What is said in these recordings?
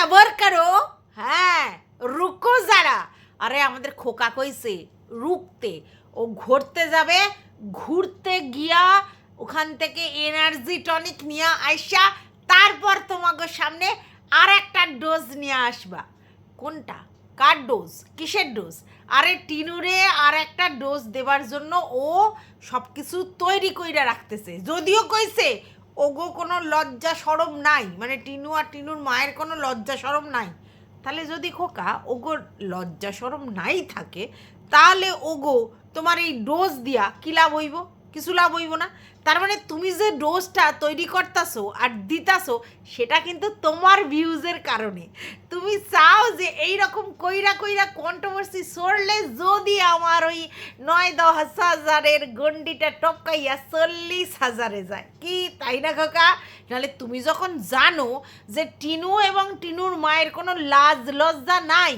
সবর করো। হ্যাঁ, রুকো যারা। আরে আমাদের খোকা কইছে রুকতে, ও ঘুরতে যাবে, ঘুরতে গিয়া ওখান থেকে এনার্জি টনিক নিয়ে আইসা তারপর তোমাকে সামনে আর একটা ডোজ নিয়ে আসবা। কোনটা? কার ডোজ? কিসের ডোজ? আরে টিনুরে আর একটা ডোজ দেবার জন্য ও সব কিছু তৈরি কইরা রাখতেছে। যদিও কইছে ওগো কোনো লজ্জা সরম নাই, মানে টিনু আর টিনুর মায়ের কোনো লজ্জা সরম নাই। তাহলে যদি খোকা ওগো লজ্জা সরম নাই থাকে, তাহলে ওগো তোমার এই ডোজ দিয়া কী লাভ হইব? কিছু লাভ হইব না। তার মানে তুমি যে ডোজটা তৈরি করতেছো আর দিতাছো সেটা কিন্তু তোমার ভিউজের কারণে। তুমি চাও যে এই রকম কইরা কইরা কন্ট্রোভার্সি সরলে যদি আমার ওই 9-10 হাজারের গন্ডিটা টপকাইয়া 40,000-এ যায়, কি তাই না কাকা? নাহলে তুমি যখন জানো যে টিনু এবং টিনুর মায়ের কোনো লাজ লজ্জা নাই,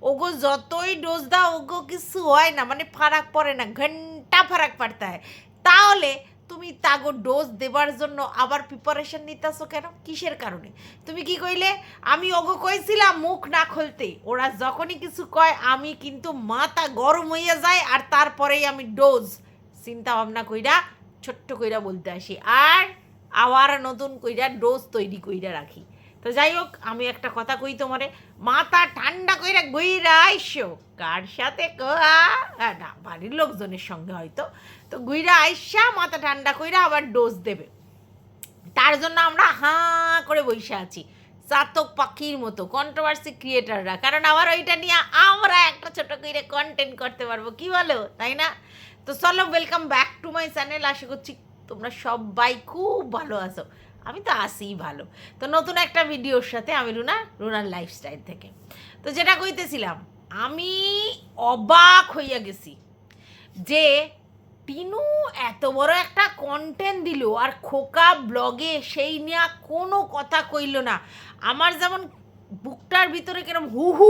ওগো যতই ডোজ দাও ওগো কিছু হয় না, মানে ফারাক পড়ে না, ঘন্টা ফারাক পড়তা হয়, তাহলে তুমি তাগো ডোজ দেবার জন্য আবার প্রিপারেশন নিতেছো কেন? কিসের কারণে? তুমি কি কইলে? আমি ওগো কইছিলাম মুখ না খুলতে। ওরা যখনই কিছু কয় আমি কিন্তু মাথা গরম হইয়া যায়, আর তারপরেই আমি ডোজ চিন্তা ভাবনা কইরা ছোট্ট কইরা বলতে আসি, আর আবার নতুন কইরা ডোজ তৈরি কইরা রাখি। তো যাই হোক, আমি একটা কথা কই তোমারে, মাথা ঠান্ডা কইরা গইরা আইসো। কার সাথে কোয়া? না, বাড়ির লোকজনের সঙ্গে হয়তো। তো গুইরা আইসা মাথা ঠান্ডা কইরা আবার ডোজ দেবে। তার জন্য আমরা হাঁ করে বসে আছি চাতক পাখির মতো কন্ট্রোভার্সি ক্রিয়েটাররা, কারণ আবার ওইটা নিয়ে আমরা একটা ছোট করে কন্টেন্ট করতে পারবো, কি বলো, তাই না? তো চলো, welcome back to my channel. আশা করছি তোমরা সবাই খুব ভালো আছো। আমি তো আসিই ভালো। তো নতুন একটা ভিডিওর সাথে আমি রুনার লাইফস্টাইল থেকে। তো যেটা কইতেছিলাম, আমি অবাক হইয়া গেছি যে টিনু এত বড় একটা কন্টেন্ট দিল আর খোকা ব্লগে সেই নিয়ে কোনো কথা কইল না। আমার যেমন বুকটার ভিতরে কিরম হু হু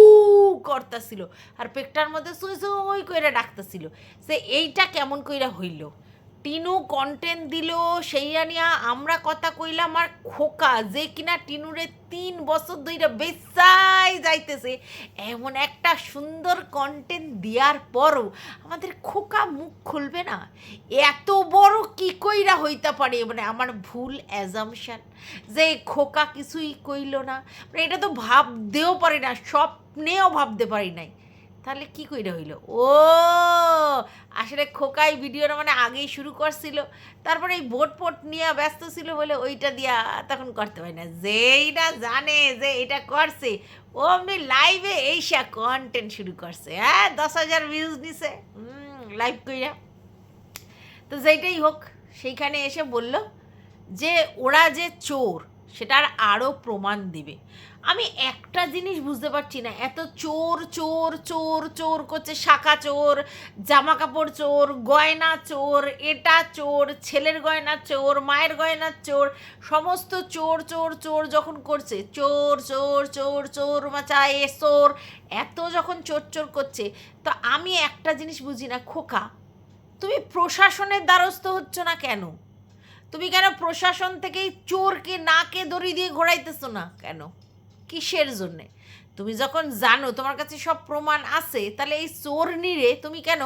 করতেছিল আর পেটটার মধ্যে সুই সুই কইরা ডাকতেছিল, সে এইটা কেমন কইরা হইল? টিনু কন্টেন্ট দিল, সেইয়া নিয়া আমরা কথা কইলাম, আর খোকা যে কিনা টিনুরে 3 বছর ধইরা বেচাই যাইতেছে, এমন একটা সুন্দর কন্টেন্ট দেওয়ার পরও আমাদের খোকা মুখ খুলবে না? এত বড় কি কইরা হইতে পারে? মানে আমার ভুল অ্যাজামশন যে খোকা কিছুই কইল না, মানে এটা তো ভাবতেও পারি না, স্বপ্নেও ভাবতে পারি নাই। তাহলে কি কইরা হইল? ও আসলে খোকাই ভিডিওটা মানে আগেই শুরু করছিল, তারপরে এই ভোট নিয়ে ব্যস্ত ছিল বলে ওইটা দিয়া তখন করতে পারি না। যেই না জানে যে এটা করছে, ও এমনি লাইভে এইসা কন্টেন্ট শুরু করছে। হ্যাঁ, 10,000 ভিউজ নিছে লাইভ কইরা। তো যেইটাই হোক, সেইখানে এসে বলল যে ওরা যে চোর সেটার আরও প্রমাণ দিবে। আমি একটা জিনিস বুঝতে পারছি না, এত চোর চোর চোর চোর করছে, শাখা চোর, জামা কাপড় চোর, গয়না চোর, এটা চোর, ছেলের গয়না চোর, মায়ের গয়না চোর, সমস্ত চোর চোর চোর যখন করছে, চোর চোর চোর চোর মাচায় চোর, এত যখন চোর চোর করছে, তো আমি একটা জিনিস বুঝি না, খোকা তুমি প্রশাসনের দ্বারস্থ হচ্ছ না কেন? তুমি কেন প্রশাসন থেকেই চোরকে নাকে দড়ি দিয়ে ঘোরাইতেছো না কেন? কিসের জন্যে? তুমি যখন জানো তোমার কাছে সব প্রমাণ আছে, তাহলে এই চোর নিরে তুমি কেন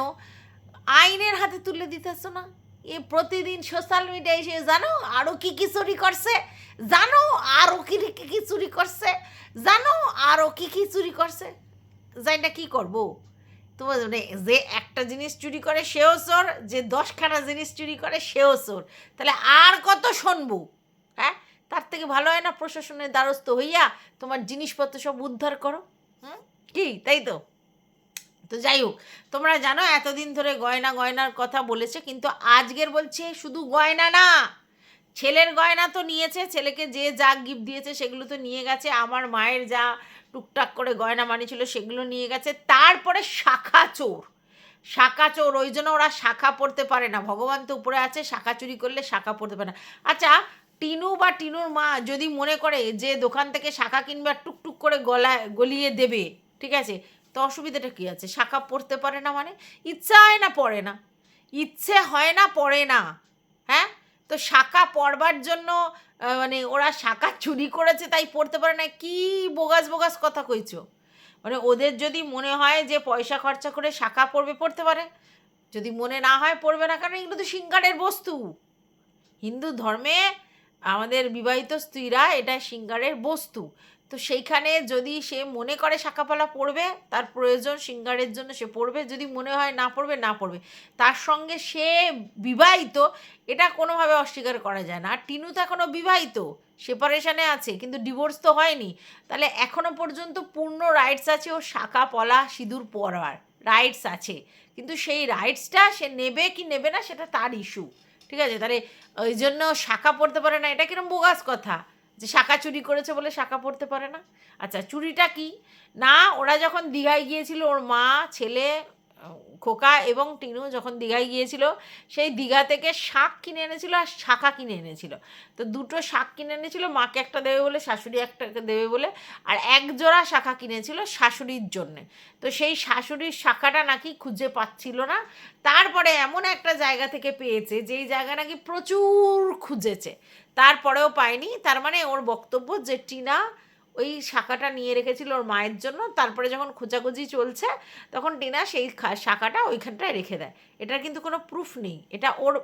আইনের হাতে তুলে দিতেছো না? এ প্রতিদিন সোশ্যাল মিডিয়ায় এসে জানো আরও কী কী চুরি করছে, জানো আরও কী কী চুরি করছে, জানো আরও কী কী চুরি করছে, জানিটা কী করবো? তোমার মানে যে একটা জিনিস চুরি করে সেও চোর, যে 10খানা জিনিস চুরি করে সেও চোর, তাহলে আর কত শুনবো? হ্যাঁ, তার থেকে ভালো হয় না প্রশাসনের দ্বারস্থ হইয়া তোমার জিনিসপত্র সব উদ্ধার করো? কি তাই তো? তো যাই হোক, তোমরা জানো এতদিন ধরে গয়না গয়নার কথা বলেছে, কিন্তু আজকের বলছে শুধু গয়না না, ছেলের গয়না তো নিয়েছে, ছেলেকে যে যা গিফট দিয়েছে সেগুলো তো নিয়ে গেছে, আমার মায়ের যা টুকটাক করে গয়না মানিয়েছিল সেগুলো নিয়ে গেছে, তারপরে শাখা চোর। শাখা চোর, ওই জন্য ওরা শাখা পড়তে পারে না, ভগবান তো উপরে আছে, শাখা চুরি করলে শাখা পড়তে পারে না। আচ্ছা, টিনু বা টিনুর মা যদি মনে করে যে দোকান থেকে শাখা কিনবে আর টুকটুক করে গলিয়ে দেবে, ঠিক আছে, তো অসুবিধাটা কী আছে? শাখা পড়তে পারে না মানে ইচ্ছা হয় না পড়ে না, ইচ্ছে হয় না পড়ে না। হ্যাঁ, তো শাঁখা পরবার জন্য মানে ওরা শাঁখা চুরি করেছে তাই পড়তে পারে না, কি বোগাস বোগাস কথা কইছো। মানে ওদের যদি মনে হয় যে পয়সা খরচা করে শাঁখা পরবে, পড়তে পারে, যদি মনে না হয় পড়বে না, কারণ এগুলো তো শৃঙ্গারের বস্তু। হিন্দু ধর্মে আমাদের বিবাহিত স্ত্রীরা এটা শৃঙ্গারের বস্তু। তো সেইখানে যদি সে মনে করে শাঁখাপলা পরবে, তার প্রয়োজন শৃঙ্গারের জন্য, সে পরবে, যদি মনে হয় না পরবে না পরবে। তার সঙ্গে সে বিবাহিত, এটা কোনোভাবে অস্বীকার করা যায় না। আর টিনু তো এখনও বিবাহিত, সেপারেশনে আছে, কিন্তু ডিভোর্স তো হয়নি। তাহলে এখনও পর্যন্ত পূর্ণ রাইটস আছে ও শাঁখা পলা সিঁদুর পরার রাইটস আছে, কিন্তু সেই রাইটসটা সে নেবে কি নেবে না সেটা তার ইস্যু। ঠিক আছে, তাহলে ওই জন্য শাঁখা পড়তে পারে না, এটা কিরম বোগাস কথা যে শাঁখা চুরি করেছে বলে শাঁখা পড়তে পারে না। আচ্ছা, চুরিটা কি না, ওরা যখন দীঘায় গিয়েছিল, ওর মা, ছেলে, খোকা এবং টিনু যখন দীঘায় গিয়েছিল, সেই দীঘা থেকে শাঁখ কিনে এনেছিল আর শাঁখা কিনে এনেছিল। তো দুটো শাঁখ কিনে এনেছিল, মাকে একটা দেবে বলে, শাশুড়ি একটা দেবে বলে, আর এক জোড়া শাঁখা কিনেছিল শাশুড়ির জন্যে। তো সেই শাশুড়ির শাঁখাটা নাকি খুঁজে পাচ্ছিল না, তারপরে এমন একটা জায়গা থেকে পেয়েছে যেই জায়গা নাকি প্রচুর খুঁজেছে, তারপরেও পায়নি। তার মানে ওর বক্তব্য যে টিনা ওই শাঁখাটা নিয়ে রেখেছিল ওর মায়ের জন্য, তারপরে যখন খোঁজাখুঁজি চলছে তখন টিনা সেই শাঁখাটা ওইখানটায় রেখে দেয়। এটার কিন্তু কোনো প্রুফ নেই, এটা ওর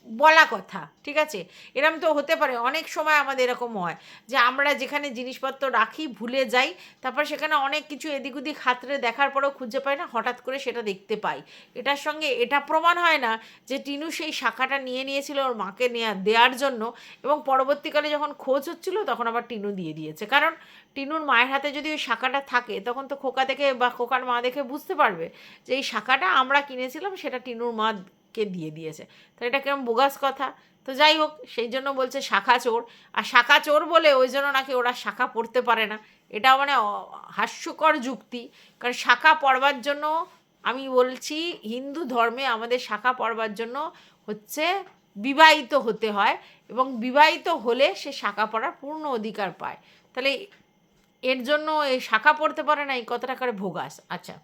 বলা কথা। ঠিক আছে, এরম তো হতে পারে, অনেক সময় আমাদের এরকম হয় যে আমরা যেখানে জিনিসপত্র রাখি ভুলে যাই, তারপর সেখানে অনেক কিছু এদিক ওদিক হাতড়ে দেখার পরেও খুঁজে পাই না, হঠাৎ করে সেটা দেখতে পাই। এটার সঙ্গে এটা প্রমাণ হয় না যে টিনু সেই শাঁখাটা নিয়েছিল ওর মাকে দেওয়ার জন্য, এবং পরবর্তীকালে যখন খোঁজ হচ্ছিল তখন আবার টিনু দিয়ে দিয়েছে। কারণ টিনুর মায়ের হাতে যদি ওই শাঁখাটা থাকে, তখন তো খোকা দেখে বা খোকার মা দেখে বুঝতে পারবে যে এই শাঁখাটা আমরা কিনেছিলাম, সেটা টিনুর মা কে দিয়ে দিয়েছে। তো এটা কেমন বোগাস কথা। তো যাই হোক, সেই জন্য বলছে শাঁখা চোর, আর শাঁখা চোর বলে ওই জন্য নাকি ওরা শাঁখা পড়তে পারে না। এটা মানে হাস্যকর যুক্তি, কারণ শাঁখা পড়বার জন্য, আমি বলছি হিন্দু ধর্মে আমাদের শাঁখা পড়বার জন্য হচ্ছে বিবাহিত হতে হয়, এবং বিবাহিত হলে সে শাঁখা পড়ার পূর্ণ অধিকার পায়। তাহলে এর জন্য এই শাঁখা পড়তে পারে না, এই কথাটা করে ভোগাস। আচ্ছা,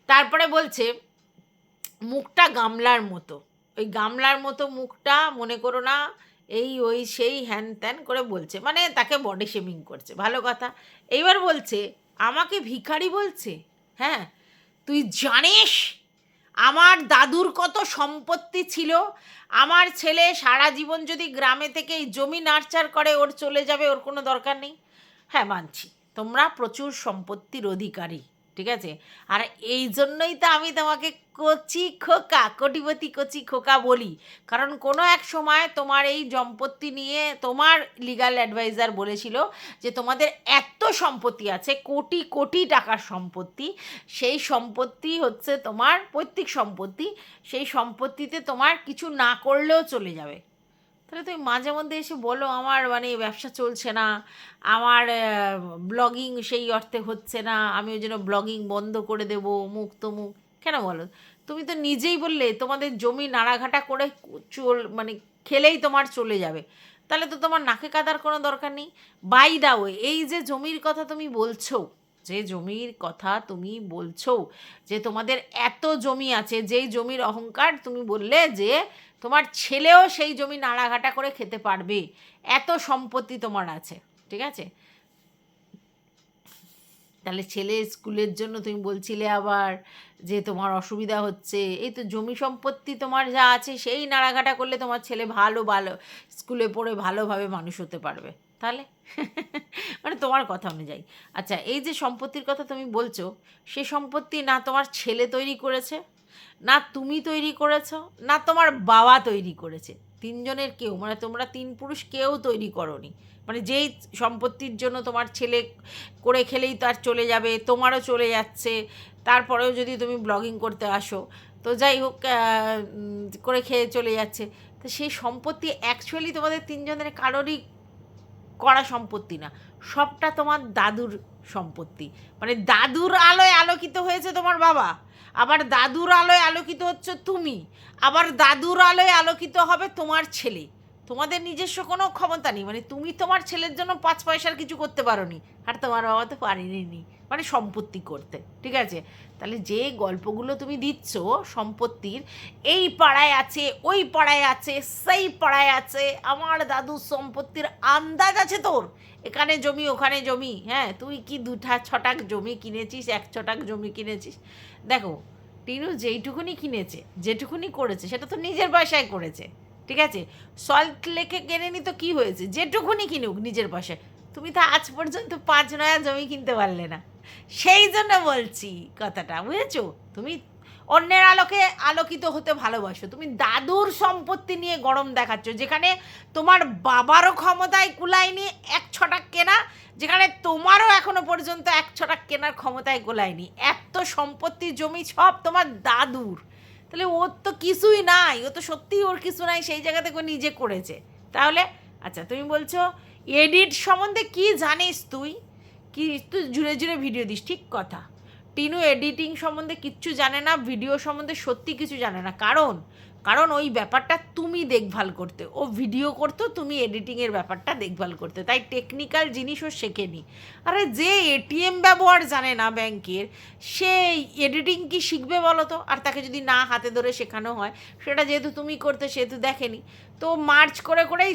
তারপরে বলছে মুখটা গামলার মতো, ওই গামলার মতো মুখটা, মনে করো না এই ওই সেই হ্যান ত্যান করে বলছে, মানে তাকে বডি শেমিং করছে। ভালো কথা। এইবার বলছে আমাকে ভিখারি বলছে। হ্যাঁ, তুই জানিস আমার দাদুর কত সম্পত্তি ছিল? আমার ছেলে সারা জীবন যদি গ্রামে থেকে এই জমি নার্চার করে, ওর চলে যাবে, ওর কোনো দরকার নেই। হ্যাঁ, মানছি তোমরা প্রচুর সম্পত্তির অধিকারী, ঠিক আছে, আর এই জন্যই তো আমি তোমাকে কচি খোকা, কোটিপতি কচি খোকা বলি। কারণ কোনো এক সময় তোমার এই সম্পত্তি নিয়ে তোমার লিগ্যাল অ্যাডভাইজার বলেছিল যে তোমাদের এত সম্পত্তি আছে, কোটি কোটি টাকার সম্পত্তি, সেই সম্পত্তি হচ্ছে তোমার পৈতৃক সম্পত্তি, সেই সম্পত্তিতে তোমার কিছু না করলেও চলে যাবে। তাহলে তুমি মাঝে মধ্যে এসে বলো আমার মানে ব্যবসা চলছে না, আমার ব্লগিং সেই অর্থে হচ্ছে না, আমি ওই জন্য ব্লগিং বন্ধ করে দেবো, মুখ তমুক, কেন বলো? তুমি তো নিজেই বললে তোমাদের জমি নাড়াঘাটা করে মানে খেলেই তোমার চলে যাবে, তাহলে তো তোমার নাকে কাদার কোনো দরকার নেই। বাই দা ওয়ে, এই যে জমির কথা তুমি বলছো, যে জমির কথা তুমি বলছো, যে তোমাদের এত জমি আছে, যেই জমির অহংকার তুমি বললে যে তোমার ছেলেও সেই জমি নাড়াঘাটা করে খেতে পারবে, এত সম্পত্তি তোমার আছে, ঠিক আছে, তাহলে ছেলে স্কুলের জন্য তুমি বলছিলে আবার যে তোমার অসুবিধা হচ্ছে, এই তো জমি সম্পত্তি তোমার যা আছে সেই নাড়াঘাটা করলে তোমার ছেলে ভালো ভালো স্কুলে পড়ে ভালোভাবে মানুষ হতে পারবে। তাহলে মানে তোমার কথা অনুযায়ী। আচ্ছা, এই যে সম্পত্তির কথা তুমি বলছো, সে সম্পত্তি না তোমার ছেলে তৈরি করেছে, না তুমি তৈরি করেছো, না তোমার বাবা তৈরি করেছে, তিনজনের কেউ, মানে তোমরা তিন পুরুষ কেউ তৈরি করোনি। মানে যেই সম্পত্তির জন্য তোমার ছেলে করে খেলেই তার চলে যাবে, তোমারও চলে যাচ্ছে, তারপরেও যদি তুমি ব্লগিং করতে আসো, তো যাই হোক করে খেয়ে চলে যাচ্ছে, তো সেই সম্পত্তি অ্যাকচুয়ালি তোমাদের তিনজনের কারোরই করা সম্পত্তি না, সবটা তোমার দাদুর সম্পত্তি। মানে দাদুর আলোয় আলোকিত হয়েছে তোমার বাবা, আবার দাদুর আলোয় আলোকিত হচ্ছে তুমি, আবার দাদুর আলোয় আলোকিত হবে তোমার ছেলে। তোমাদের নিজস্ব কোনো ক্ষমতা নেই, মানে তুমি তোমার ছেলের জন্য 5 পয়সার কিছু করতে পারো নি, আর তোমার বাবা তো পারেনি। মানে সম্পত্তি করতে, ঠিক আছে? তাহলে যে গল্পগুলো তুমি দিচ্ছ সম্পত্তির, এই পাড়ায় আছে, ওই পাড়ায় আছে, সেই পাড়ায় আছে, আমার দাদুর সম্পত্তির আন্দাজ আছে তোর? এখানে জমি, ওখানে জমি, হ্যাঁ, তুই কি 2-6 জমি কিনেছিস, 1 জমি কিনেছিস? দেখো, টিনু যেইটুকুনি কিনেছে, যেটুকুনি করেছে, সেটা তো নিজের পয়সায় করেছে, ঠিক আছে? সল্ট লেকে কেনেনি তো কী হয়েছে? যেটুকুনি কিনুক নিজের পয়সায়। তুমি তো আজ পর্যন্ত 5 নয়া জমি কিনতে পারলে না। সেই জন্য বলছি কথাটা, বুঝেছো? তুমি অন্যের আলোকে আলোকিত হতে ভালোবাসো, তুমি দাদুর সম্পত্তি নিয়ে গরম দেখাচ্ছ, যেখানে তোমার বাবারও ক্ষমতায় কুলায়নি 1 ছটাক কেনা, যেখানে তোমারও এখনো পর্যন্ত 1 ছটাক কেনার ক্ষমতায় গোলায়নি। এত সম্পত্তি জমি সব তোমার দাদুর, তাহলে ওর তো কিছুই নাই, ও তো সত্যিই ওর কিছু নাই, সেই জায়গা থেকে নিজে করেছে। তাহলে আচ্ছা, তুমি বলছো এডিট সম্বন্ধে কি জানিস তুই? কি তুই জুড়ে জুড়ে ভিডিও দিস, ঠিক কথা। টিনু এডিটিং সম্বন্ধে কিচ্ছু জানে না, ভিডিও সম্বন্ধে সত্যি কিছু জানে না। কারণ ওই ব্যাপারটা তুমি দেখভাল করতে, ও ভিডিও করতো, তুমি এডিটিংয়ের ব্যাপারটা দেখভাল করতে, তাই টেকনিক্যাল জিনিসও শেখেনি। আরে যে এটিএম ব্যবহার জানে না ব্যাংকের, সে এডিটিং কি শিখবে বলো তো? আর তাকে যদি না হাতে ধরে শেখানো হয়, সেটা যেহেতু তুমি করতে, সেহেতু দেখেনি, তো মার্চ করে করেই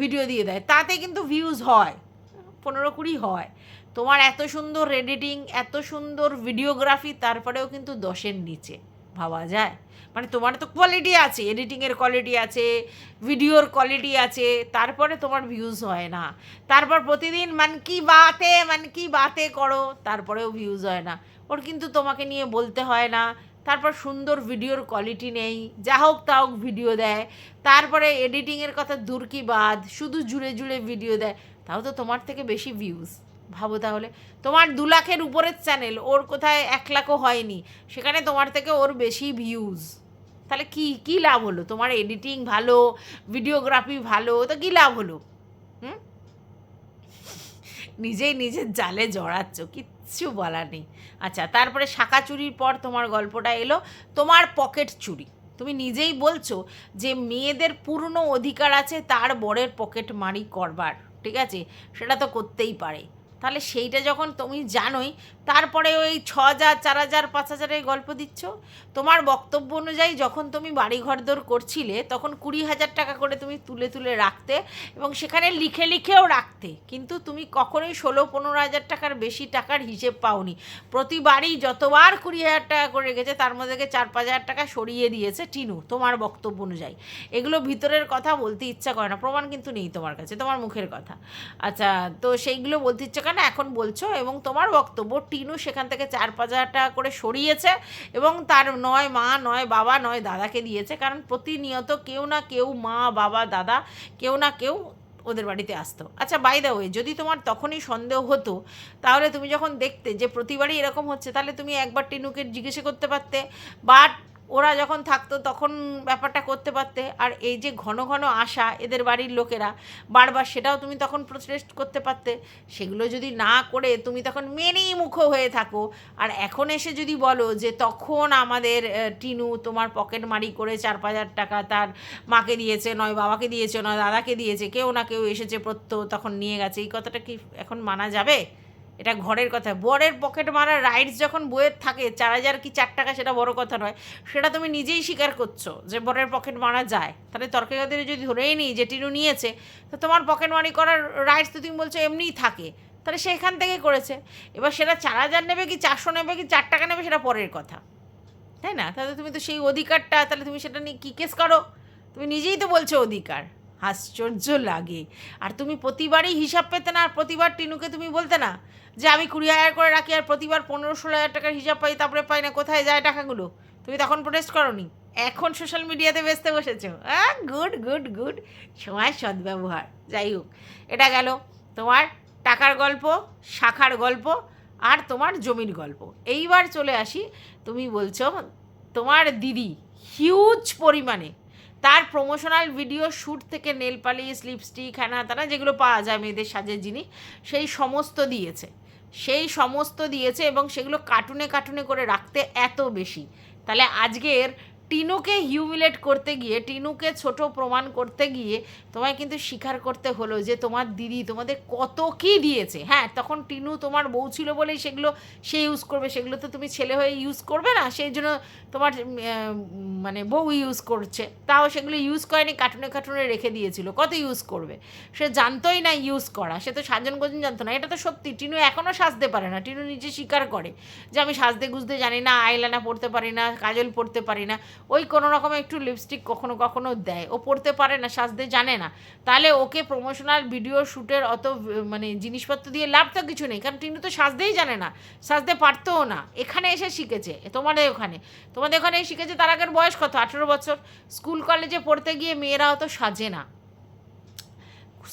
ভিডিও দিয়ে দেয়, তাতে কিন্তু ভিউজ হয় 15-20 হয়। তোমার এত সুন্দর এডিটিং, এত সুন্দর ভিডিওগ্রাফি, তারপরেও কিন্তু 10-এর নিচে, ভাবা যায়? মানে তোমার তো কোয়ালিটি আছে, এডিটিংয়ের কোয়ালিটি আছে, ভিডিওর কোয়ালিটি আছে, তারপরে তোমার ভিউজ হয় না। তারপর প্রতিদিন মন কি বাতে করো, তারপরেও ভিউজ হয় না। ওর কিন্তু তোমাকে নিয়ে বলতে হয় না। তারপর সুন্দর ভিডিওর কোয়ালিটি নেই, যা হোক তা হোক ভিডিও দেয়। তারপরে এডিটিংয়ের কথা দূর কি বাদ, শুধু জুড়ে জুড়ে ভিডিও দেয়, তাও তো তোমার থেকে বেশি ভিউজ। ভাবো তাহলে, তোমার 2 লাখের উপরের চ্যানেল, ওর কোথায় 1 লাখও হয়নি, সেখানে তোমার থেকে ওর বেশি ভিউজ। তাহলে কি লাভ হলো? তোমার এডিটিং ভালো, ভিডিওগ্রাফি ভালো, তো কী লাভ হলো? হুম, নিজেই নিজের জালে জড়াচ্ছ, কিচ্ছু বলার নেই। আচ্ছা, তারপরে শাঁখা চুরির পর তোমার গল্পটা এলো তোমার পকেট চুরি। তুমি নিজেই বলছো যে মেয়েদের পূর্ণ অধিকার আছে তার বরের পকেট মারি করবার, ঠিক আছে? সেটা তো করতেই পারে। তাহলে সেইটা যখন তুমি জানোই, তারপরে ওই 6,000, 4,000, 5,000-এর গল্প দিচ্ছ। তোমার বক্তব্য অনুযায়ী যখন তুমি বাড়ি ঘরদোর করছিলে, তখন 20,000 টাকা করে তুমি তুলে তুলে রাখতে, এবং সেখানে লিখে লিখেও রাখতে, কিন্তু তুমি কখনোই 16-15,000 টাকার বেশি টাকার হিসেব পাওনি। প্রতিবারই যতবার 20,000 টাকা করে রেখেছে, তার মধ্যে থেকে 4-5,000 টাকা সরিয়ে দিয়েছে টিনু, তোমার বক্তব্য অনুযায়ী। এগুলো ভিতরের কথা বলতে ইচ্ছা করে না, প্রমাণ কিন্তু নেই তোমার কাছে, তোমার মুখের কথা। আচ্ছা, তো সেইগুলো বলতে ইচ্ছা কেন এখন বলছো, এবং তোমার বক্তব্য টিনু সেখান থেকে 4-5,000 টাকা করে সরিয়েছে, এবং তার নয় মা, নয় বাবা, নয় দাদাকে দিয়েছে, কারণ প্রতিনিয়ত কেউ না কেউ, মা, বাবা, দাদা, কেউ না কেউ ওদের বাড়িতে আসতো। আচ্ছা, বাই দ্য ওয়ে, যদি তোমার তখনই সন্দেহ হতো, তাহলে তুমি যখন দেখতে যে প্রতিবারই এরকম হচ্ছে, তাহলে তুমি একবার টিনুকে জিজ্ঞেস করতে পারতে, বাট ওরা যখন থাকতো তখন ব্যাপারটা করতে পারতে। আর এই যে ঘন ঘন আসা এদের বাড়ির লোকেরা বারবার, সেটাও তুমি তখন প্রোটেস্ট করতে পারতে। সেগুলো যদি না করে তুমি তখন মেনেই মুখো হয়ে থাকো, আর এখন এসে যদি বলো যে তখন আমাদের টিনু তোমার পকেট মারি করে 4-5,000 টাকা তার মাকে দিয়েছে, নয় বাবাকে দিয়েছে, নয় দাদাকে দিয়েছে, কেউ না কেউ এসেছে প্রত্যহ তখন নিয়ে গেছে, এই কথাটা কি এখন মানা যাবে? এটা ঘরের কথা। বরের পকেট মারার রাইটস যখন বইয়ের থাকে, 4,000 কি 4 টাকা, সেটা বড় কথা নয়, সেটা তুমি নিজেই স্বীকার করছো যে বরের পকেট মারা যায়। তাহলে তর্কাতে যদি ধরেই নিই যে টিনু নিয়েছে, তো তোমার পকেট মারি করার রাইটস তো তুমি বলছো এমনিই থাকে, তাহলে সেখান থেকে করেছে। এবার সেটা 4,000 নেবে কি 400 নেবে কি 4 টাকা নেবে, সেটা পরের কথা, তাই না? তাহলে তুমি তো সেই অধিকারটা, তাহলে তুমি সেটা নিয়ে কী কেস করো? তুমি নিজেই তো বলছো অধিকার। আশ্চর্য লাগে। আর তুমি প্রতিবারই হিসাব পেতে না, আর প্রতিবার টিনুকে তুমি বলতে না যে আমি 20,000 করে রাখি, আর প্রতিবার 15-16,000 টাকার হিসাব পাই, তারপরে পাই না, কোথায় যায় টাকাগুলো? তুমি তখন প্রোটেস্ট করোনি, এখন সোশ্যাল মিডিয়াতে বেচতে বসেছো। গুড গুড গুড, সময় সদ্ব্যবহার। যাই হোক, এটা গেল তোমার টাকার গল্প, শাখার গল্প, আর তোমার জমির গল্প। এইবার চলে আসি, তুমি বলছো তোমার দিদি হিউজ পরিমাণে তার প্রমোশনাল ভিডিও শ্যুট থেকে নেল পালিশ, লিপস্টিক, হ্যানা তানা যেগুলো পাওয়া যায় মেয়েদের সাজের জিনিস, সেই সমস্ত দিয়েছে, এবং সেগুলো কার্টুনে কার্টুনে করে রাখতে এত বেশি। তাহলে আজকের টিনুকে হিউমিলেট করতে গিয়ে, টিনুকে ছোট প্রমাণ করতে গিয়ে তোমায় কিন্তু স্বীকার করতে হলো যে তোমার দিদি তোমাদের কত কী দিয়েছে। হ্যাঁ, তখন টিনু তোমার বউ ছিল বলেই সেগুলো সে ইউজ করবে, সেগুলো তো তুমি ছেলে হয়ে ইউজ করবে না, সেই জন্য তোমার মানে বউ ইউজ করছে। তাও সেগুলো ইউজ করেনি, কার্টুনে কার্টুনে রেখে দিয়েছিল, কত ইউজ করবে, সে জানতোই না ইউজ করা, সে তো সাজন গোজন জানতো না। এটা তো সত্যি, টিনু এখনও সাজতে পারে না, টিনু নিজে স্বীকার করে যে আমি সাজতে গুজতে জানি না, আইলাইনার পরতে পারি না, কাজল পরতে পারি না, ওই কোনো রকম একটু লিপস্টিক কখনো কখনো দেয়, ও পরতে পারে না, সাজতে জানে না। তাহলে ওকে প্রমোশনাল ভিডিও শ্যুটের অত মানে জিনিসপত্র দিয়ে লাভ তো কিছু নেই, কারণ টিনু তো সাজতেই জানে না, সাজতে পারতোও না, এখানে এসে শিখেছে। তোমাদের ওখানে শিখেছে। তার আগের বয়স কত, 18 বছর। স্কুল কলেজে পড়তে গিয়ে মেয়েরা অত সাজে না,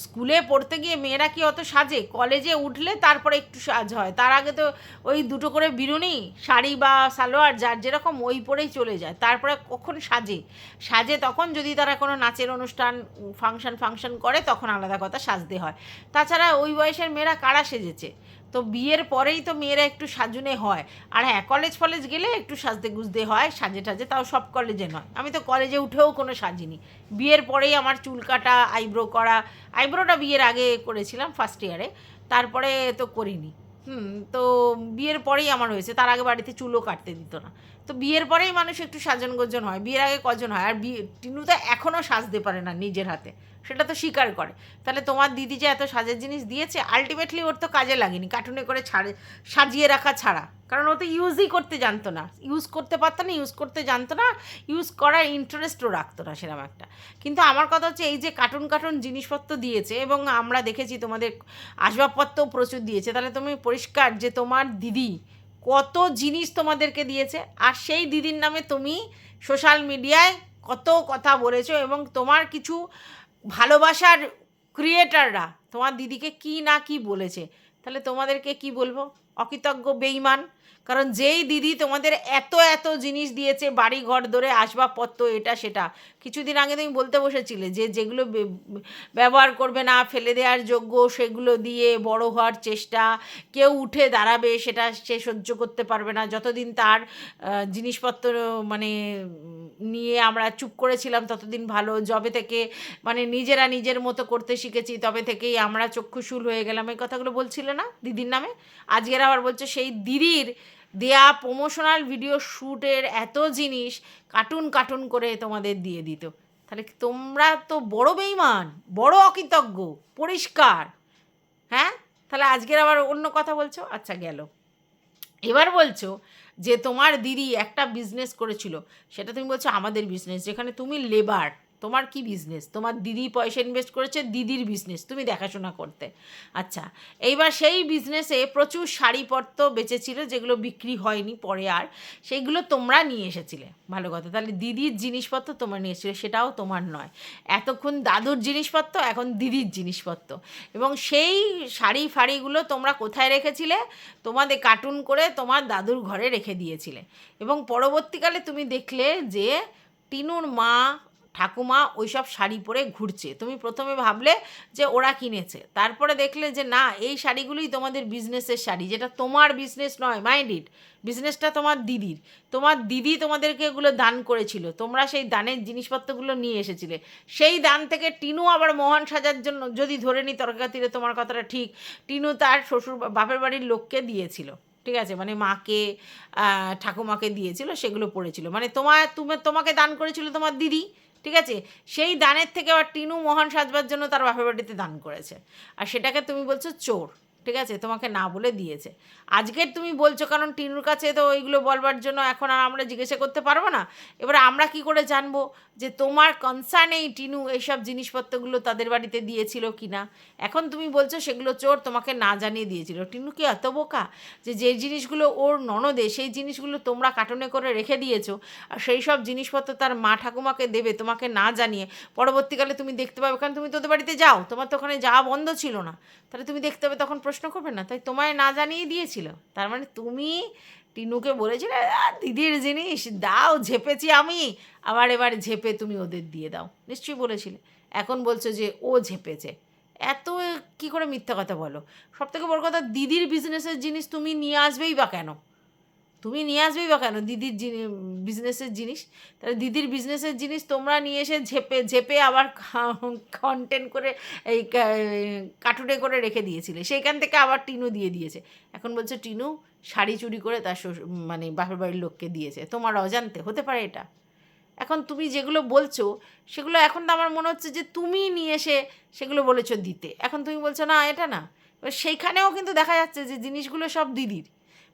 স্কুলে পড়তে গিয়ে মেয়েরা কি অত সাজে? কলেজে উঠলে তারপরে একটু সাজ হয়, তার আগে তো ওই দুটো করে বিরুনি শাড়ি বা সালোয়ার যার যেরকম ওই পরেই চলে যায়। তারপরে কখন সাজে তখন যদি তারা কোনো নাচের অনুষ্ঠান ফাংশন করে, তখন আলাদা কথা, সাজতে হয়। তাছাড়া ওই বয়সের মেয়েরা কারা সেজেছে? তো বিয়ের পরেই তো মেয়েরা একটু সাজুনে হয়। আর হ্যাঁ, কলেজ গেলে একটু সাজতে গুজতে হয়, সাজে টাজে, তাও সব কলেজে নয়। আমি তো কলেজে উঠেও কোনো সাজিনি, বিয়ের পরেই আমার চুল কাটা, আইব্রো করা। আইব্রোটা বিয়ের আগে করেছিলাম ফার্স্ট ইয়ারে, তারপরে তো করিনি। তো বিয়ের পরেই আমার হয়েছে, তার আগে বাড়িতে চুলও কাটতে দিত না। তো বিয়ের পরেই মানুষ একটু সাজন গোজন হয়, বিয়ের আগে কজন হয়? আর টিনু তো এখনও সাজতে পারে না নিজের হাতে, সেটা তো স্বীকার করে। তাহলে তোমার দিদি যে এত সাজের জিনিস দিয়েছে, আলটিমেটলি ওর তো কাজে লাগেনি, কার্টুনে করে সাজিয়ে রাখা ছাড়া, কারণ ও তো ইউজই করতে জানতো না, ইউজ করতে পারতো না, ইউজ করতে জানতো না, ইউজ করার ইন্টারেস্টও রাখতো না সেরকম একটা। কিন্তু আমার কথা হচ্ছে, এই যে কার্টুন জিনিসপত্র দিয়েছে, এবং আমরা দেখেছি তোমাদের আসবাবপত্রও প্রচুর দিয়েছে, তাহলে তুমি পরিষ্কার যে তোমার দিদি কত জিনিস তোমাদেরকে দিয়েছে, আর সেই দিদির নামে তুমি সোশ্যাল মিডিয়ায় কত কথা বলেছো, এবং তোমার কিছু ভালোবাসার ক্রিয়েটাররা তোমার দিদিকে কি না কি বলেছে। তাহলে তোমাদেরকে কি বলবো? অকৃতজ্ঞ, বেঈমান। কারণ যেই দিদি তোমাদের এত জিনিস দিয়েছে, বাড়ি ঘর ধরে আসবাবপত্র, এটা সেটা, কিছুদিন আগে তুমি বলতে বসেছিলে যে যেগুলো ব্যবহার করবে না, ফেলে দেওয়ার যোগ্য, সেগুলো দিয়ে বড় হওয়ার চেষ্টা, কেউ উঠে দাঁড়াবে সেটা সে সহ্য করতে পারবে না, যতদিন তার জিনিসপত্র মানে নিয়ে আমরা চুপ করেছিলাম ততদিন ভালো, যবে থেকে মানে নিজেরা নিজের মতো করতে শিখেছি তবে থেকেই আমরা চক্ষুশূল হয়ে গেলাম, এই কথাগুলো বলছিলে না দিদির নামে? আজকের আবার বলছো সেই দিদির দেয়া প্রমোশনাল ভিডিও শ্যুটের এত জিনিস কার্টুন করে তোমাদের দিয়ে দিত। তাহলে তোমরা তো বড় বেঈমান, বড় অকৃতজ্ঞ, পরিষ্কার। হ্যাঁ, তাহলে আজকের আবার অন্য কথা বলছো। আচ্ছা, গেল। এবার বলছো যে তোমার দিদি একটা বিজনেস করেছিল, সেটা তুমি বলছো আমাদের বিজনেস, যেখানে তুমি লেবার। তোমার কি বিজনেস? তোমার দিদি পয়সা ইনভেস্ট করেছে, দিদির বিজনেস তুমি দেখাশোনা করতে। আচ্ছা, এইবার সেই বিজনেসে প্রচুর শাড়িপত্র বেচেছিল, যেগুলো বিক্রি হয়নি পরে, আর সেইগুলো তোমরা নিয়ে এসেছিলে। ভালো কথা, তাহলে দিদির জিনিসপত্র তোমরা নিয়ে এসেছিলে, সেটাও তোমার নয়। এতক্ষণ দাদুর জিনিসপত্র, এখন দিদির জিনিসপত্র। এবং সেই শাড়ি ফাড়িগুলো তোমরা কোথায় রেখেছিলে? তোমাদের কার্টুন করে তোমার দাদুর ঘরে রেখে দিয়েছিলে। এবং পরবর্তীকালে তুমি দেখলে যে টিনুর মা, ঠাকুমা ওইসব শাড়ি পরে ঘুরছে। তুমি প্রথমে ভাবলে যে ওরা কিনেছে, তারপরে দেখলে যে না, এই শাড়িগুলোই তোমাদের বিজনেসের শাড়ি, যেটা তোমার বিজনেস নয়, মাইন্ড ইট, বিজনেসটা তোমার দিদির। তোমার দিদি তোমাদেরকে এগুলো দান করেছিল, তোমরা সেই দানের জিনিসপত্রগুলো নিয়ে এসেছিলে। সেই দান থেকে টিনু আবার মহান সাজার জন্য, যদি ধরে নি তর্কাতীরে, তোমার কথাটা ঠিক, টিনু তার শ্বশুর বাপের বাড়ির লোককে দিয়েছিল, ঠিক আছে, মানে মাকে, ঠাকুমাকে দিয়েছিল, সেগুলো পড়েছিল, মানে তোমাকে দান করেছিল তোমার দিদি, ঠিক আছে। সেই দানের থেকে আবার টিনু মহান সাজবার জন্য তার বাপের বাড়িতে দান করেছে, আর সেটাকে তুমি বলছো চোর, ঠিক আছে, তোমাকে না বলে দিয়েছে। আজকের তুমি বলছো কারণ টিনুর কাছে তো ওইগুলো বলবার জন্য এখন আর আমরা জিজ্ঞাসা করতে পারবো না। এবার আমরা কি করে জানবো যে তোমার কনসার্নেই টিনু এইসব জিনিসপত্রগুলো তাদের বাড়িতে দিয়েছিল কি না? এখন তুমি বলছো সেগুলো চোর, তোমাকে না জানিয়ে দিয়েছিল। টিনু কি এত বোকা যে যে জিনিসগুলো ওর ননদে, সেই জিনিসগুলো তোমরা কার্টুনে করে রেখে দিয়েছো, আর সেই সব জিনিসপত্র তার মা ঠাকুমাকে দেবে তোমাকে না জানিয়ে? পরবর্তীকালে তুমি দেখতে পাবে, কারণ তুমি তোদের বাড়িতে যাও, তোমার তো ওখানে যাওয়া বন্ধ ছিল না, তাহলে তুমি দেখতে পাবে, তখন প্রশ্ন করবে না? তাই তোমায় না জানিয়ে দিয়েছিল। তার মানে তুমি টিনুকে বলেছিলে দিদির জিনিস দাও, ঝেপেছি আমি, আবার এবার ঝেপে তুমি ওদের দিয়ে দাও, নিশ্চয়ই বলেছিলে। এখন বলছো যে ও ঝেপেছে। এত কি করে মিথ্যা কথা বলো? সবথেকে বড় কথা, দিদির বিজনেসের জিনিস তুমি নিয়ে আসবেই বা কেন? তুমি নিয়ে আসবেই বা কেন দিদির বিজনেসের জিনিস? তাহলে দিদির বিজনেসের জিনিস তোমরা নিয়ে এসে ঝেপে ঝেপে আবার কন্টেন্ট করে এই কার্টুনে করে রেখে দিয়েছিলে, সেইখান থেকে আবার টিনু দিয়ে দিয়েছে। এখন বলছো টিনু শাড়ি চুরি করে তার মানে বাপের বাড়ির লোককে দিয়েছে, তোমার অজান্তে হতে পারে এটা? এখন তুমি যেগুলো বলছো সেগুলো এখন তো আমার মনে হচ্ছে যে তুমি নিয়ে এসে সেগুলো বলেছো দিতে, এখন তুমি বলছো না এটা না। এবার সেইখানেও কিন্তু দেখা যাচ্ছে যে জিনিসগুলো সব দিদির,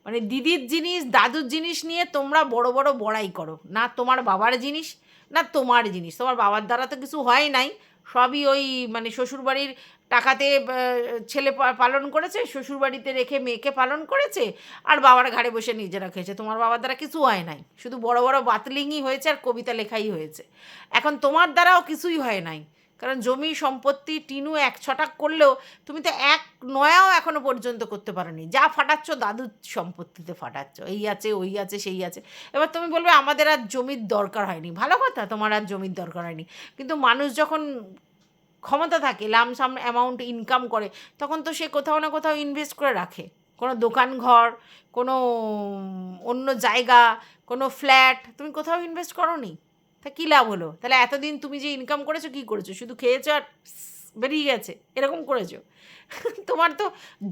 মানে দিদির জিনিস দাদুর জিনিস নিয়ে তোমরা বড় বড় বড়াই করো, না তোমার বাবার জিনিস না তোমার জিনিস, তোমার বাবার দ্বারা তো কিছু হয় নাই, সবই ওই মানে শ্বশুরবাড়ির টাকাতে ছেলে পালন করেছে, শ্বশুরবাড়িতে রেখে মেয়েকে পালন করেছে, আর বাবার ঘাড়ে বসে নিজেরা খেয়েছে, তোমার বাবার দ্বারা কিছু হয় নাই, শুধু বড় বড় বাতলিংই হয়েছে আর কবিতা লেখাই হয়েছে। এখন তোমার দ্বারাও কিছুই হয় নাই, কারণ জমি সম্পত্তি টিনু এক ছটাক করলেও তুমি তো এক নয়াও এখনো পর্যন্ত করতে পারোনি, যা ফাটাচ্ছ দাদুর সম্পত্তিতে ফাটাচ্ছ, এই আছে ওই আছে সেই আছে। এবার তুমি বলবে আমাদের আর জমির দরকার হয়নি, ভালো কথা, তোমার আর জমির দরকার হয়নি, কিন্তু মানুষ যখন ক্ষমতা থাকে লামসাম অ্যামাউন্ট ইনকাম করে তখন তো সে কোথাও না কোথাও ইনভেস্ট করে রাখে, কোনো দোকান ঘর, কোনো অন্য জায়গা, কোনো ফ্ল্যাট, তুমি কোথাও ইনভেস্ট করো নি, তা কী লাভ হলো? তাহলে এতদিন তুমি যে ইনকাম করেছো কী করেছো? শুধু খেয়েছো আর বেরিয়ে গেছে, এরকম করেছো? তোমার তো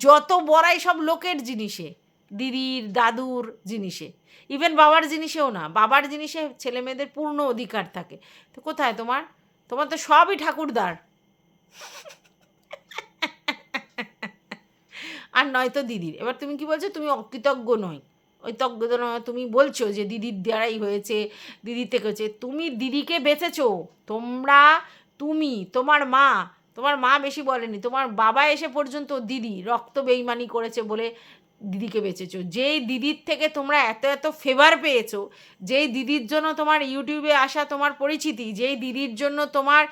যত বড়াই সব লোকের জিনিসে, দিদির দাদুর জিনিসে, ইভেন বাবার জিনিসেও না, বাবার জিনিসে ছেলে মেয়েদের পূর্ণ অধিকার থাকে, তো কোথায় তোমার? তোমার তো সবই ঠাকুরদার, আর নয়তো দিদির। এবার তুমি কি বলছো তুমি অকৃতজ্ঞ নই, ওই তজ্ঞ নয়, তুমি বলছো যে দিদির দ্বারাই হয়েছে, দিদির থেকে হয়েছে, তুমি দিদিকে বেঁচেছো, তোমরা, তুমি, তোমার মা বেশি বলেনি, তোমার বাবা এসে পর্যন্ত দিদি রক্ত বেইমানি করেছে বলে দিদিকে বেঁচেছো, যেই দিদির থেকে তোমরা এত এত ফেভার পেয়েছো, যেই দিদির জন্য তোমার ইউটিউবে আসা, তোমার পরিচিতি, যেই দিদির জন্য তোমার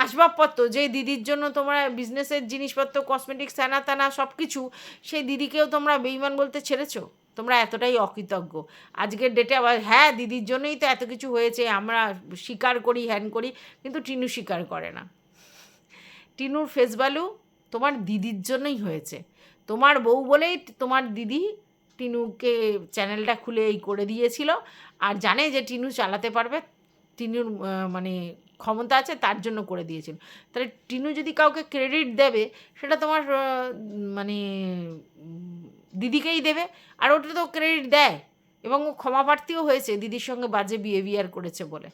আসবাবপত্র, যেই দিদির জন্য তোমরা বিজনেসের জিনিসপত্র কসমেটিক্স টানা টানা সব কিছু, সেই দিদিকেও তোমরা বেইমান বলতে ছেড়েছো। তোমরা এতটাই অকৃতজ্ঞ আজকের ডেটে। আবার হ্যাঁ দিদির জন্যই তো এত কিছু হয়েছে, আমরা স্বীকার করি, হ্যান করি, কিন্তু টিনু স্বীকার করে না। টিনুর ফেস ভ্যালু তোমার দিদির জন্যই হয়েছে, তোমার বউ বলেই তোমার দিদি টিনুকে চ্যানেলটা খুলে এই করে দিয়েছিল, আর জানে যে টিনু চালাতে পারবে, টিনুর মানে ক্ষমতা আছে, তার জন্য করে দিয়েছিল। তাহলে টিনু যদি কাউকে ক্রেডিট দেবে সেটা তোমার মানে দিদিকেই দেবে, আর ওটা তো ক্রেডিট দেয়, এবং ও ক্ষমাপ্রার্থীও হয়েছে দিদির সঙ্গে বাজে বিহেভিয়ার করেছে বলে।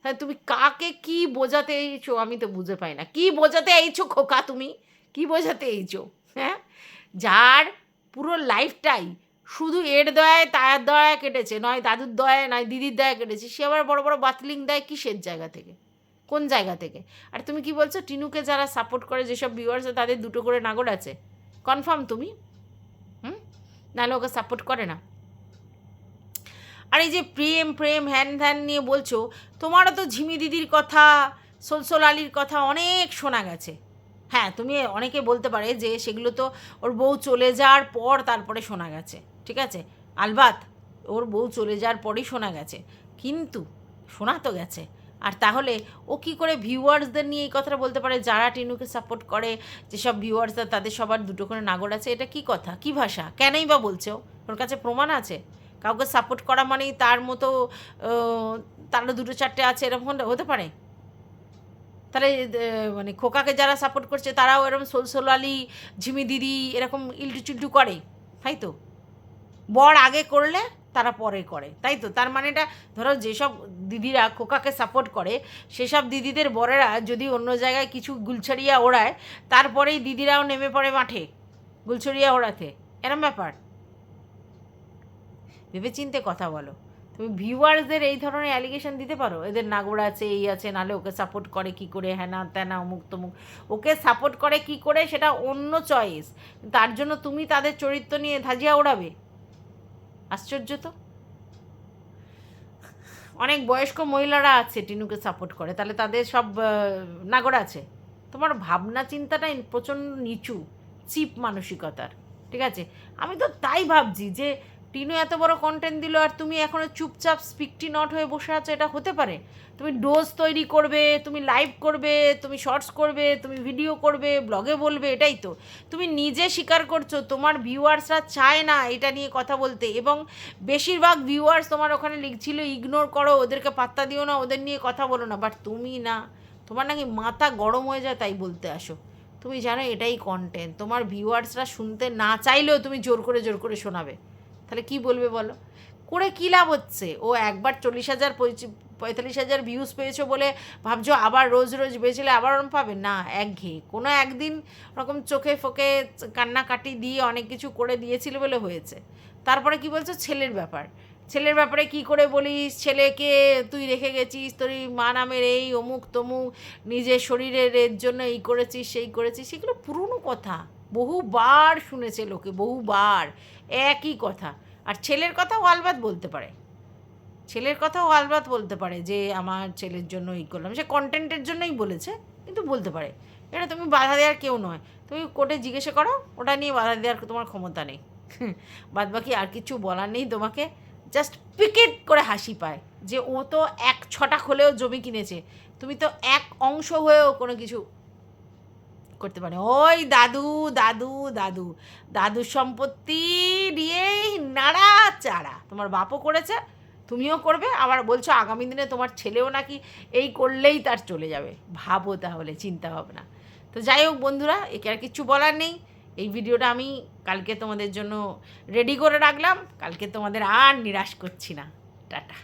তাহলে তুমি কাকে কি বোঝাতে এইছো আমি তো বুঝে পাই না, কি বোঝাতে এইছো খোকা, তুমি কি বোঝাতে এইছো? হ্যাঁ, যার পুরো লাইফটাই শুধু এর দয়ায় তার দয়ায় কেটেছে, নয় দাদুর দয়ায় নয় দিদির দয়ায় কেটেছে, সে আবার বড় বড় বাতলিং দেয় কিসের জায়গা থেকে, কোন জায়গা থেকে? আর তুমি কি বলছো টিনুকে যারা সাপোর্ট করে, যেসব ভিউয়ার্স তাদের দুটো করে নাগর আছে, কনফার্ম তুমি? নাহলে ওকে সাপোর্ট করে না। আর এই যে প্রেম প্রেম হ্যান ধ্যান নিয়ে বলছো, তোমারও তো ঝিমি দিদির কথা, সোলসোল আলীর কথা অনেক শোনা গেছে। হ্যাঁ, তুমি অনেকে বলতে পারে যে সেগুলো তো ওর বউ চলে যাওয়ার পর তারপরে শোনা গেছে, ঠিক আছে, আলবাত ওর বউ চলে যাওয়ার পরই শোনা গেছে, কিন্তু শোনা তো গেছে। আর তাহলে ও কি করে ভিউয়ার্সদের নিয়ে এই কথাটা বলতে পারে, যারা টিনুকে সাপোর্ট করে, যেসব ভিউয়ার্সরা তাদের সবার দুটো করে নাগর আছে? এটা কি কথা, কি ভাষা, কেনই বা বলছো? ওর কাছে প্রমাণ আছে? কাউকে সাপোর্ট করা মানেই তার মতো তারও দুটো চারটে আছে এরকম হতে পারে? তাহলে মানে খোকাকে যারা সাপোর্ট করছে তারাও এরকম সোলসোলালি ঝিমি দিদি এরকম ইল্টু চিল্টু করে, তাই তো? বর আগে করলে তারা পরে করে, তাই তো? তার মানেটা ধরো যেসব দিদিরা খোকাকে সাপোর্ট করে সেসব দিদিদের বরেরা যদি অন্য জায়গায় কিছু গুলছড়িয়া ওড়ায়, তারপরেই দিদিরাও নেমে পড়ে মাঠে গুলছড়িয়া ওড়াতে, এরম ব্যাপার। ভেবেচিন্তে কথা বলো। তুমি ভিউয়ার্সদের এই ধরনের অ্যালিগেশন দিতে পারো এদের নাগর আছে এই আছে, নাহলে ওকে সাপোর্ট করে কি করে, হ্যানা ত্যানা অমুক তমুক, ওকে সাপোর্ট করে কি করে সেটা অন্য চয়েস, তার জন্য তুমি তাদের চরিত্র নিয়ে ধাজিয়া ওড়াবে? আশ্চর্য তো। অনেক বয়স্ক মহিলারা আছে টিনুকে সাপোর্ট করে, তাহলে তাদের সব নাগর আছে? তোমার ভাবনা চিন্তাটাই প্রচণ্ড নিচু, চিপ মানসিকতার, ঠিক আছে? আমি তো তাই ভাবছি যে টিনু এত বড় কন্টেন্ট দিল আর তুমি এখনও চুপচাপ স্পিকটি নট হয়ে বসে আছো, এটা হতে পারে? তুমি ডোজ তৈরি করবে, তুমি লাইভ করবে, তুমি শর্টস করবে, তুমি ভিডিও করবে, ব্লগে বলবে, এটাই তো। তুমি নিজে স্বীকার করছো তোমার ভিউয়ার্সরা চায় না এটা নিয়ে কথা বলতে, এবং বেশিরভাগ ভিউয়ার্স তোমার ওখানে লিখছিল ইগনোর করো, ওদেরকে পাত্তা দিও না, ওদের নিয়ে কথা বলো না। বাট তুমি না, তোমার নাকি মাথা গরম হয়ে যায় তাই বলতে আসো। তুমি জানো এটাই কন্টেন্ট, তোমার ভিউয়ার্সরা শুনতে না চাইলেও তুমি জোর করে শোনাবে। তাহলে কি বলবে বলো? করে কী লাভ হচ্ছে? ও একবার 40,000 45,000 ভিউজ পেয়েছো বলে ভাবছো আবার রোজ রোজ বেচলে আবার ওরম পাবে না? একঘেয়ে। কোনো একদিন ওরকম চোখে ফোকে কান্নাকাটি দিয়ে অনেক কিছু করে দিয়েছিল বলে হয়েছে। তারপরে কি বলছো ছেলের ব্যাপার, ছেলের ব্যাপারে কি করে বলিস, ছেলেকে তুই রেখে গেছিস, তোর মা নামের এই অমুক তমুক, নিজের শরীরের এর জন্য এই করেছিস সেই করেছিস, সেগুলো পুরনো কথা, বহুবার শুনেছে লোকে, বহুবার একই কথা। আর ছেলের কথাও আলবাত বলতে পারে, ছেলের কথাও আলবাত বলতে পারে যে আমার ছেলের জন্য এই করলাম, সে কন্টেন্টের জন্যই বলেছে, কিন্তু বলতে পারে। এটা তুমি বাধা দেওয়ার কেউ নয়, তুমি কোর্টে জিজ্ঞাসা করো, ওটা নিয়ে বাধা দেওয়ার তোমার ক্ষমতা নেই। বাদ বাকি আর কিছু বলার নেই তোমাকে। জাস্ট পিকেট করে হাসি পায় যে ও তো 1 ছটাক হলেও জমি কিনেছে, তুমি তো 1 অংশ হয়েও কোনো কিছু করতে পারে। ওই দাদু দাদু দাদু দাদুর সম্পত্তি নিয়েই নাড়াচাড়া, তোমার বাপও করেছে, তুমিও করবে, আবার বলছো আগামী দিনে তোমার ছেলেও নাকি এই করলেই তার চলে যাবে। ভাবো তাহলে, চিন্তা ভাবনা। তো যাই হোক বন্ধুরা, একে আর কিচ্ছু বলার নেই। এই ভিডিওটা আমি কালকে তোমাদের জন্য রেডি করে রাখলাম, কালকে তোমাদের আর নিরাশ করছি না। টাটা।